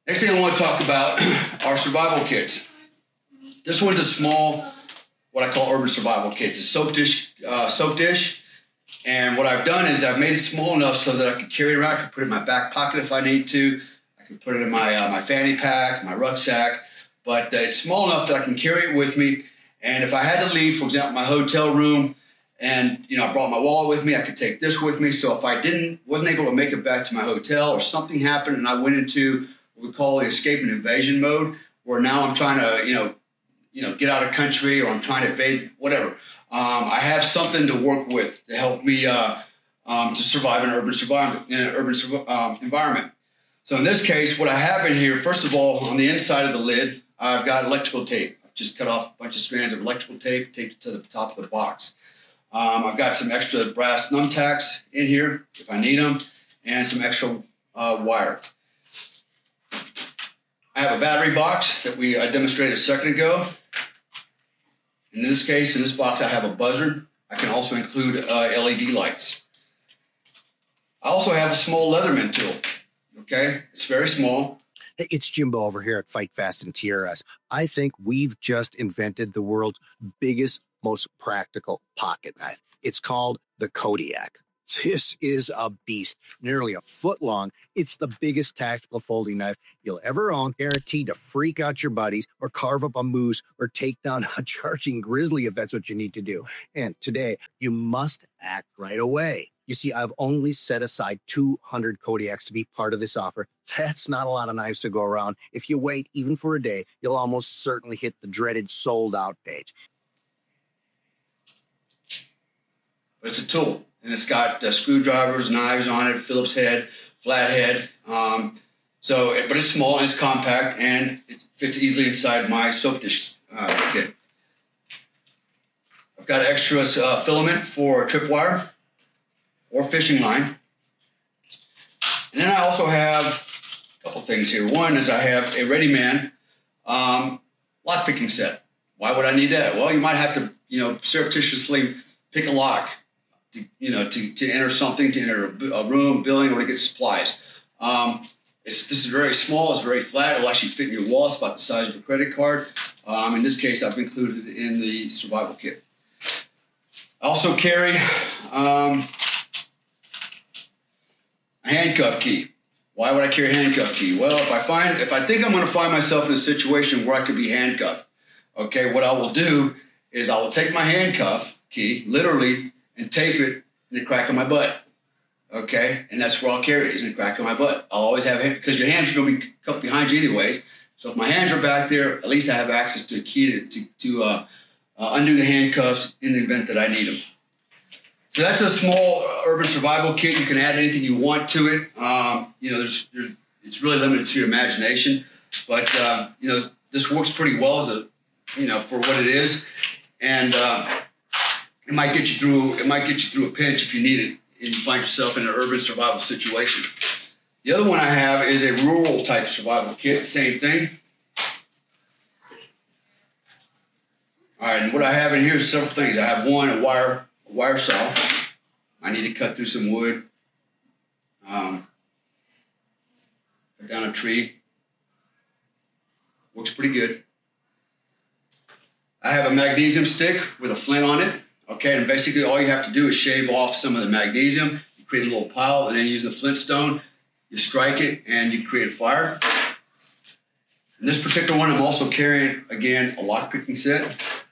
Next thing I want to talk about are survival kits. This one's a small, what I call urban survival kit. It's a soap dish. And what I've done is I've made it small enough so that I can carry it around. I can put it in my back pocket if I need to. I can put it in my fanny pack, my rucksack. But it's small enough that I can carry it with me. And if I had to leave, for example, my hotel room, and I brought my wallet with me, I could take this with me. So if I wasn't able to make it back to my hotel, or something happened and I went into what we call the escape and invasion mode, where now I'm trying to get out of country, or I'm trying to evade, whatever. I have something to work with to help me to survive in an urban environment. So in this case, what I have in here, first of all, on the inside of the lid, I've got electrical tape. I've just cut off a bunch of strands of electrical tape, taped it to the top of the box. I've got some extra brass thumbtacks in here if I need them, and some extra wire. I have a battery box that I demonstrated a second ago. In this case, in this box, I have a buzzer. I can also include LED lights. I also have a small Leatherman tool. Okay, it's very small. Hey, it's Jimbo over here at Fight Fast and TRS. I think we've just invented the world's biggest, most practical pocket knife. It's called the Kodiak. This is a beast, nearly a foot long. It's the biggest tactical folding knife you'll ever own, guaranteed to freak out your buddies or carve up a moose or take down a charging grizzly if that's what you need to do. And today, you must act right away. You see, I've only set aside 200 Kodiaks to be part of this offer. That's not a lot of knives to go around. If you wait even for a day, you'll almost certainly hit the dreaded sold out page. But it's a tool, and it's got screwdrivers, knives on it, Phillips head, flathead. But it's small and it's compact, and it fits easily inside my soap dish kit. I've got extra filament for tripwire or fishing line. And then I also have a couple things here. One is I have a Ready-Man lock picking set. Why would I need that? Well, you might have to, surreptitiously pick a lock to enter something, to enter a room, building, or to get supplies. This is very small. It's very flat. It'll actually fit in your wallet. It's about the size of a credit card. In this case, I've included it in the survival kit. I also carry a handcuff key. Why would I carry a handcuff key? Well, if I think I'm going to find myself in a situation where I could be handcuffed, okay, what I will do is I will take my handcuff key, literally, and tape it in the crack of my butt, okay? And that's where I'll carry it, is in the crack of my butt. I'll always have it, because your hands are going to be cuffed behind you anyways. So if my hands are back there, at least I have access to a key to undo the handcuffs in the event that I need them. So that's a small urban survival kit. You can add anything you want to it. It's really limited to your imagination, but this works pretty well for what it is, and it might get you through a pinch if you need it and you find yourself in an urban survival situation. The other one I have is a rural type survival kit. Same thing. All right, and what I have in here is several things. I have a wire saw. I need to cut through some wood, cut down a tree. Works pretty good. I have a magnesium stick with a flint on it. Okay, and basically all you have to do is shave off some of the magnesium. You create a little pile, and then using the flintstone, you strike it, and you create a fire. In this particular one, I'm also carrying, again, a lock picking set.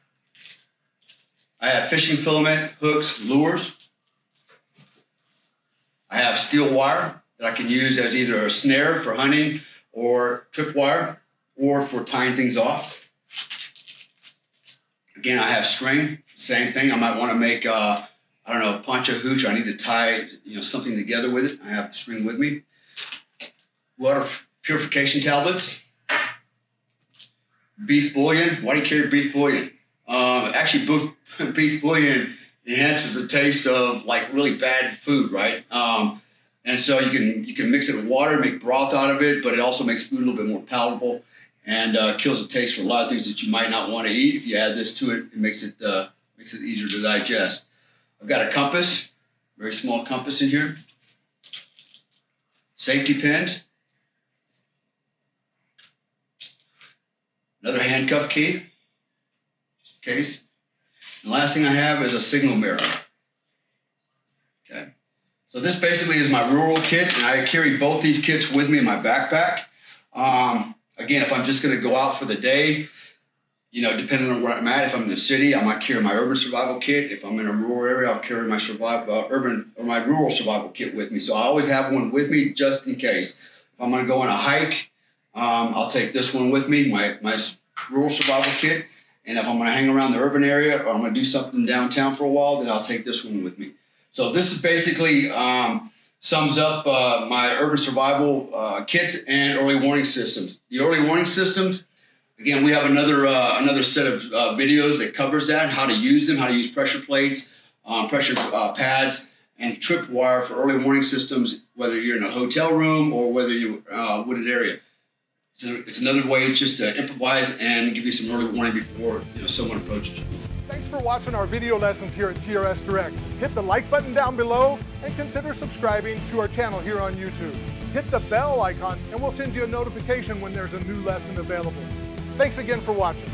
I have fishing filament, hooks, lures. I have steel wire that I can use as either a snare for hunting or tripwire or for tying things off. Again, I have string, same thing. I might want to make, a poncho hooch. I need to tie, something together with it. I have the string with me. Water purification tablets. Beef bouillon. Why do you carry beef bouillon? Actually, beef bouillon enhances the taste of really bad food, right? And so you can mix it with water, make broth out of it, but it also makes food a little bit more palatable and kills the taste for a lot of things that you might not want to eat. If you add this to it, it makes it easier to digest. I've got a compass, very small compass in here. Safety pins. another handcuff key, just in case. The last thing I have is a signal mirror. Okay. So this basically is my rural kit, and I carry both these kits with me in my backpack. Again, if I'm just going to go out for the day, you know, depending on where I'm at, if I'm in the city, I might carry my urban survival kit. If I'm in a rural area, I'll carry my my rural survival kit with me. So I always have one with me just in case. If I'm going to go on a hike, I'll take this one with me, my rural survival kit. And if I'm going to hang around the urban area or I'm going to do something downtown for a while, then I'll take this one with me. So this is basically sums up my urban survival kits and early warning systems. The early warning systems, again, we have another set of videos that covers that, how to use them, how to use pressure plates, pressure pads, and tripwire for early warning systems, whether you're in a hotel room or whether you're wooded area. So it's another way just to improvise and give you some early warning before someone approaches you. Thanks for watching our video lessons here at TRS Direct. Hit the like button down below and consider subscribing to our channel here on YouTube. Hit the bell icon and we'll send you a notification when there's a new lesson available. Thanks again for watching.